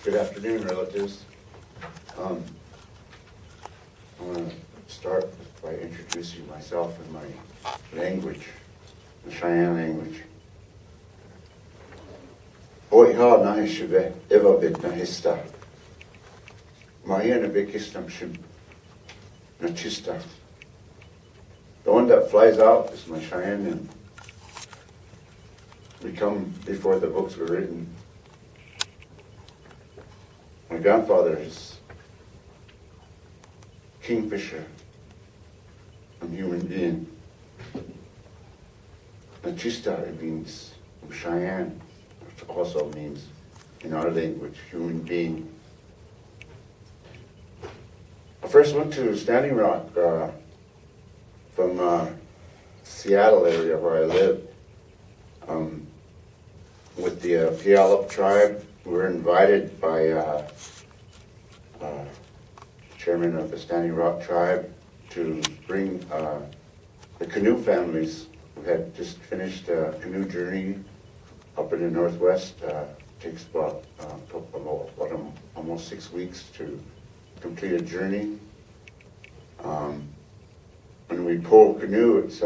Good afternoon, relatives. I want to start by introducing myself in my language, the Cheyenne language. Oiha nahishive eva vid nahista. Maria navikistam shib nachista. The one that flies out is my Cheyenne name. We come before the books were written. My grandfather is Kingfisher, a human being. Nachista, it means Cheyenne, which also means, in our language, human being. I first went to Standing Rock from Seattle area where I live with the Puyallup tribe. We were invited by chairman of the Standing Rock tribe to bring the canoe families. We had just finished a canoe journey up in the Northwest. Takes about almost 6 weeks to complete a journey. When we pull canoe, it's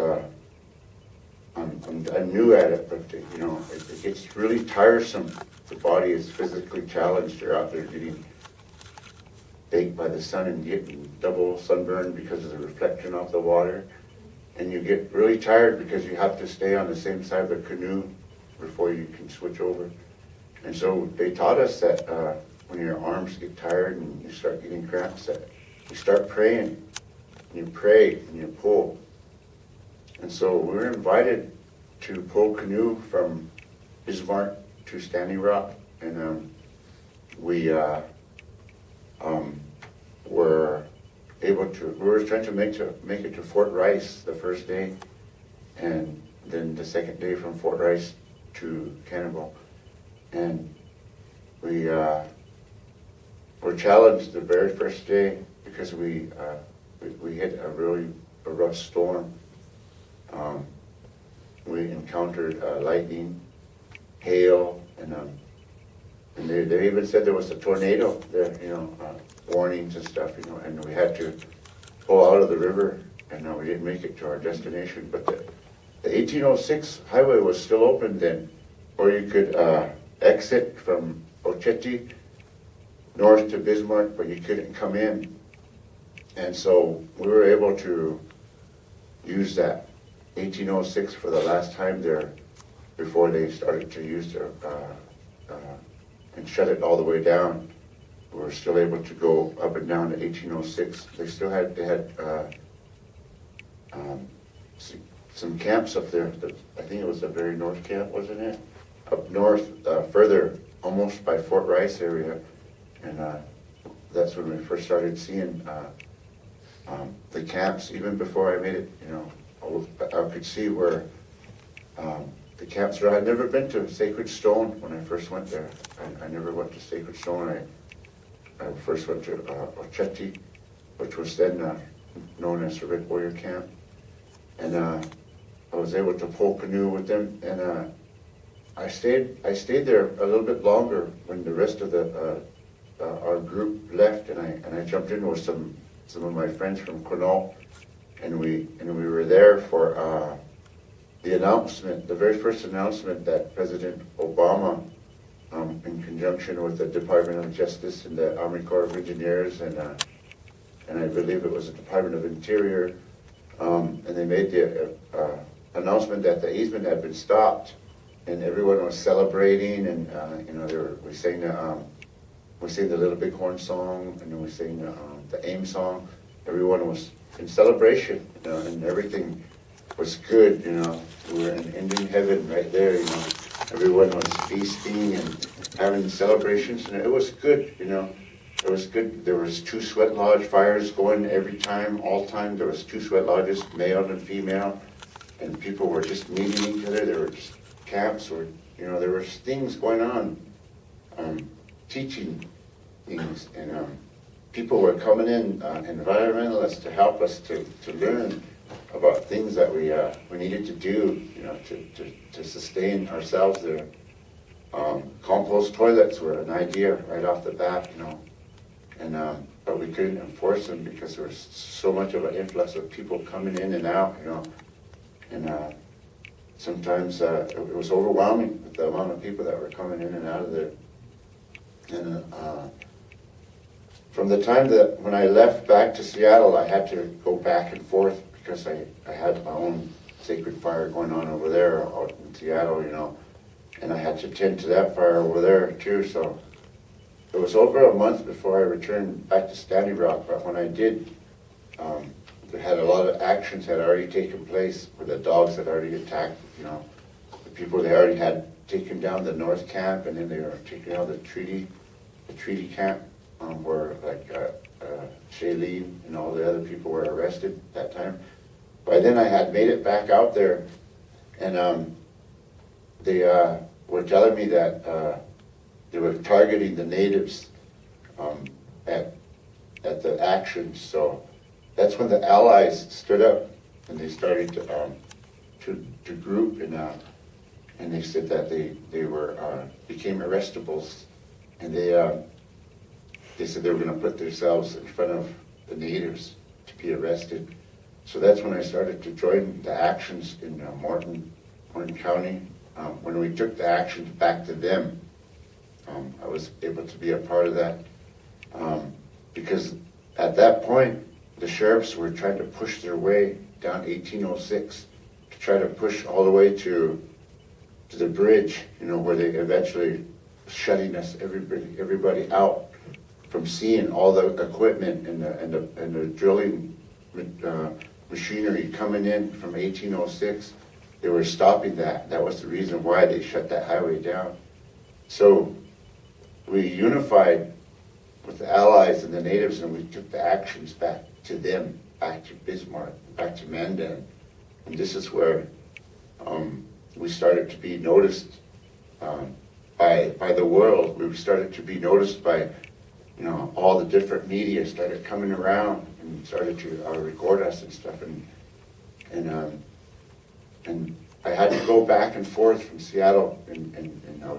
I'm new at it, but it gets really tiresome. The body is physically challenged. You're out there getting baked by the sun and getting double sunburned because of the reflection off the water. And you get really tired because you have to stay on the same side of the canoe before you can switch over. And so they taught us that when your arms get tired and you start getting cramps, that you start praying. And you pray and you pull. And so we were invited to pull canoe from Bismarck to Standing Rock, and we were able to. We were trying to make it to Fort Rice the first day, and then the second day from Fort Rice to Cannibal, and we were challenged the very first day because we hit a rough storm. We encountered lightning, hail, and they even said there was a tornado there, warnings and stuff, and we had to pull out of the river, and we didn't make it to our destination. But the 1806 highway was still open then, or you could exit from Oceti north to Bismarck, but you couldn't come in. And so we were able to use that 1806 for the last time there before they started to use their and shut it all the way down. We were still able to go up and down to 1806. They had some camps up there. I think it was the very north camp, wasn't it? Up north, further, almost by Fort Rice area, and that's when we first started seeing the camps. Even before I made it, I could see where the camps were. I'd never been to Sacred Stone when I first went there. I never went to Sacred Stone. I first went to Oceti, which was then known as the Red Warrior Camp. And I was able to pull canoe with them. And I stayed there a little bit longer when the rest of our group left, and I jumped in with some of my friends from Quinault. And we were there for the announcement, the very first announcement that President Obama, in conjunction with the Department of Justice and the Army Corps of Engineers and I believe it was the Department of Interior, and they made the announcement that the easement had been stopped, and everyone was celebrating, and we sang the Little Bighorn song, and then we sang the AIM song. Everyone was in celebration, and everything was good, We were in Indian heaven right there, Everyone was feasting and having celebrations, and it was good, It was good. There was 2 sweat lodge fires going every time, all time. There was 2 sweat lodges, male and female, and people were just meeting each other. There were just camps, or there were things going on, teaching things, and people were coming in, environmentalists, to help us to learn about things that we needed to do, to sustain ourselves there. Compost toilets were an idea right off the bat, and but we couldn't enforce them because there was so much of an influx of people coming in and out, and sometimes it was overwhelming with the amount of people that were coming in and out of there. And from the time that when I left back to Seattle, I had to go back and forth because I had my own sacred fire going on over there out in Seattle, and I had to tend to that fire over there too. So it was over a month before I returned back to Standing Rock. But when I did, there had a lot of actions had already taken place where the dogs had already attacked, the people. They already had taken down the North Camp, and then they were taking out the treaty camp, where Shailene and all the other people were arrested at that time. By then I had made it back out there, and they were telling me that they were targeting the natives at the actions. So that's when the Allies stood up and they started to group, and they said that they were became arrestables, and they said they were going to put themselves in front of the natives to be arrested. So that's when I started to join the actions in Morton County. When we took the actions back to them, I was able to be a part of that, because at that point the sheriffs were trying to push their way down 1806 to try to push all the way to the bridge, where they eventually shutting us everybody out from seeing all the equipment and the drilling machinery coming in from 1806. They were stopping that. That was the reason why they shut that highway down. So we unified with the Allies and the natives, and we took the actions back to them, back to Bismarck, back to Mandan. And this is where we started to be noticed by the world. We started to be noticed by, all the different media started coming around and started to record us and stuff. And I had to go back and forth from Seattle, and I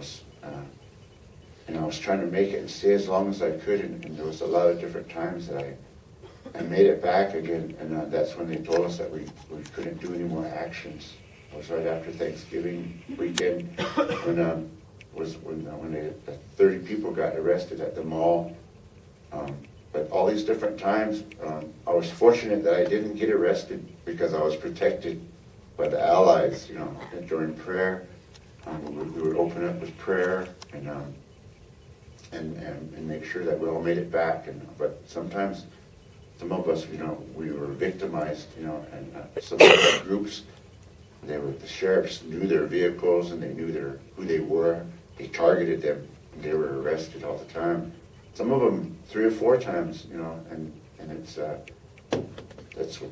was trying to make it and stay as long as I could, and there was a lot of different times that I made it back again, and that's when they told us that we couldn't do any more actions. It was right after Thanksgiving weekend when 30 people got arrested at the mall. But all these different times, I was fortunate that I didn't get arrested because I was protected by the Allies, and during prayer. We would open up with prayer and make sure that we all made it back. But sometimes, some of us, we were victimized, and some of the groups, the sheriffs knew their vehicles and they knew who they were. They targeted them, and they were arrested all the time. Some of them 3 or 4 times, and it's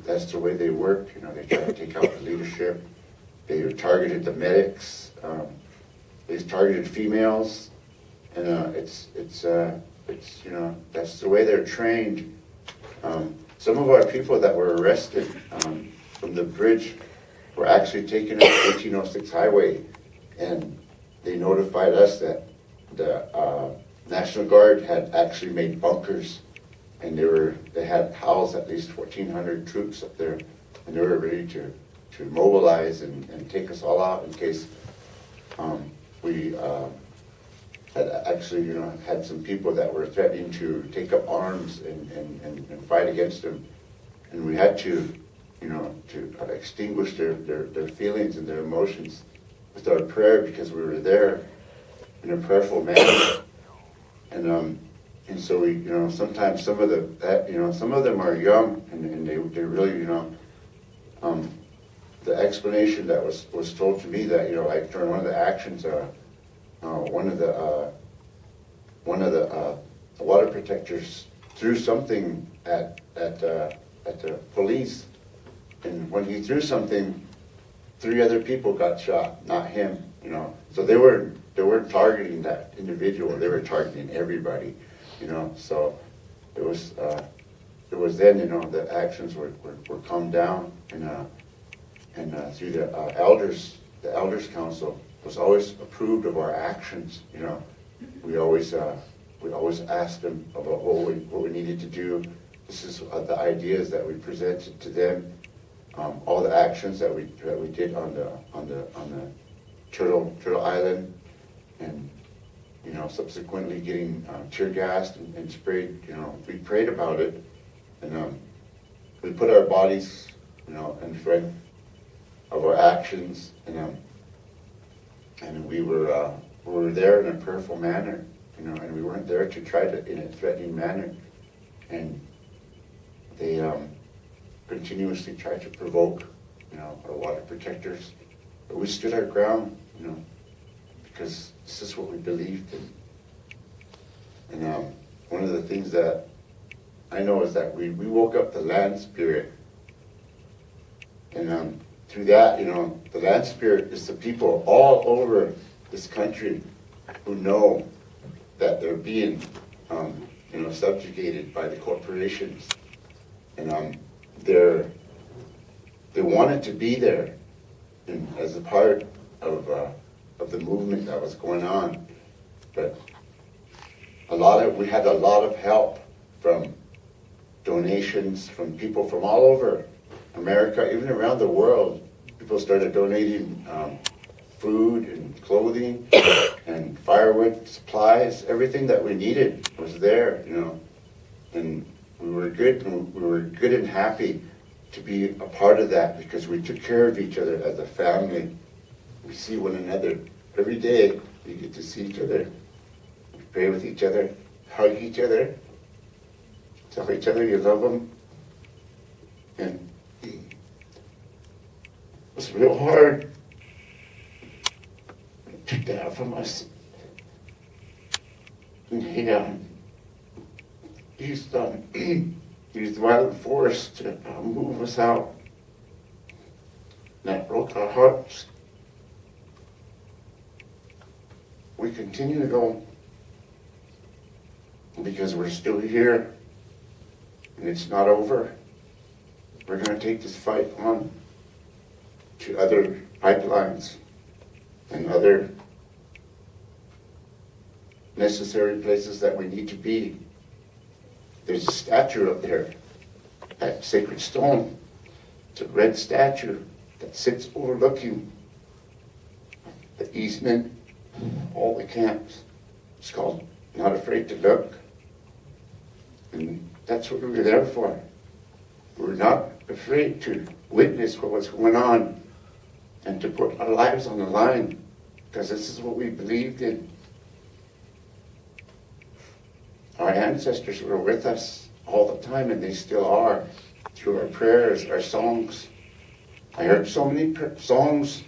that's the way they work. They try to take out the leadership. They targeted the medics. They targeted females, and it's that's the way they're trained. Some of our people that were arrested from the bridge were actually taken up 1806 highway, and they notified us that the National Guard had actually made bunkers, and they had housed at least 1,400 troops up there, and they were ready to mobilize and take us all out in case we had actually had some people that were threatening to take up arms and fight against them, and we had to extinguish their feelings and their emotions with our prayer, because we were there in a prayerful manner. And so we, sometimes some of them are young, and they really, the explanation that was told to me that, like during one of the actions, one of the water protectors threw something at the police, and when he threw something, 3 other people got shot, not him. So they weren't targeting that individual; they were targeting everybody. So it was then the actions were calmed down, and through the elders council, was always approved of our actions. We always asked them about what we needed to do. This is the ideas that we presented to them, all the actions that we did on the Turtle Island, and subsequently getting tear gassed and sprayed. We prayed about it, and we put our bodies, in front of our actions, and we were there in a prayerful manner, and we weren't there to try to in a threatening manner, and they continuously tried to provoke, our water protectors, but we stood our ground, because this is what we believed in. And one of the things that I know is that we woke up the land spirit. And through that, the land spirit is the people all over this country who know that they're being, subjugated by the corporations. And they wanted to be there as a part of the movement that was going on. But we had a lot of help from donations from people from all over America, even around the world. People started donating food and clothing and firewood supplies. Everything that we needed was there, and we were good and happy to be a part of that, because we took care of each other as a family. We see one another every day. We get to see each other. We pray with each other, hug each other, tell each other you love them. And it was real hard. He took that from us. And he used violent force to move us out. And that broke our hearts. We continue though, because we're still here, and it's not over. We're going to take this fight on to other pipelines and other necessary places that we need to be. There's a statue up there, that sacred stone. It's a red statue that sits overlooking the easement, all the camps. It's called Not Afraid to Look. And that's what we were there for. We were not afraid to witness what was going on and to put our lives on the line, because this is what we believed in. Our ancestors were with us all the time, and they still are, through our prayers, our songs. I heard so many songs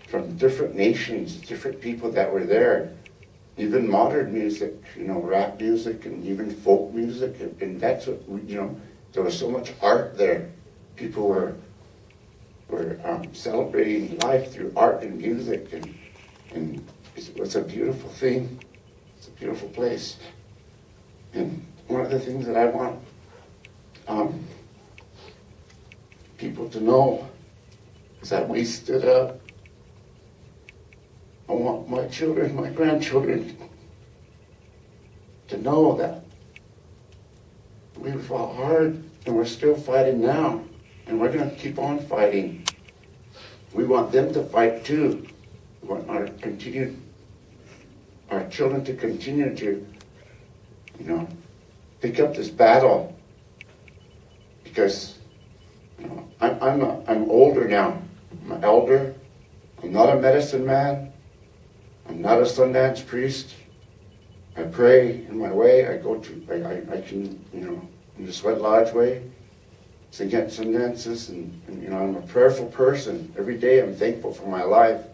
from different nations, different people that were there, even modern music, rap music and even folk music, and that's what, there was so much art there. People were celebrating life through art and music, and it's a beautiful thing. It's a beautiful place. And one of the things that I want people to know is that we stood up. I want my children, my grandchildren, to know that we fought hard and we're still fighting now, and we're going to keep on fighting. We want them to fight too. We want our children to continue to, pick up this battle, because I'm older now. I'm an elder. I'm not a medicine man. I'm not a Sundance priest. I pray in my way. I can, in the Sweat Lodge way, sing at Sundances, and I'm a prayerful person. Every day I'm thankful for my life.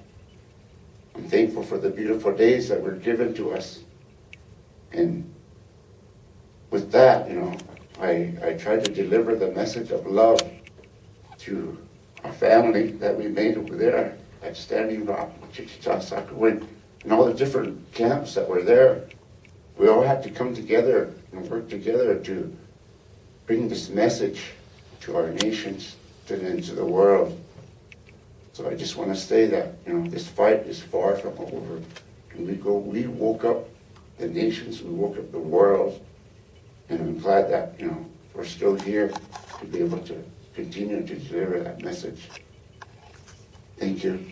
I'm thankful for the beautiful days that were given to us. And with that, I try to deliver the message of love to our family that we made over there at Standing Rock, Chichita, Sakowin, and all the different camps that were there. We all had to come together and work together to bring this message to our nations, to the world. So I just want to say that, this fight is far from over. And we woke up the nations, we woke up the world, and I'm glad that, we're still here to be able to continue to deliver that message. Thank you.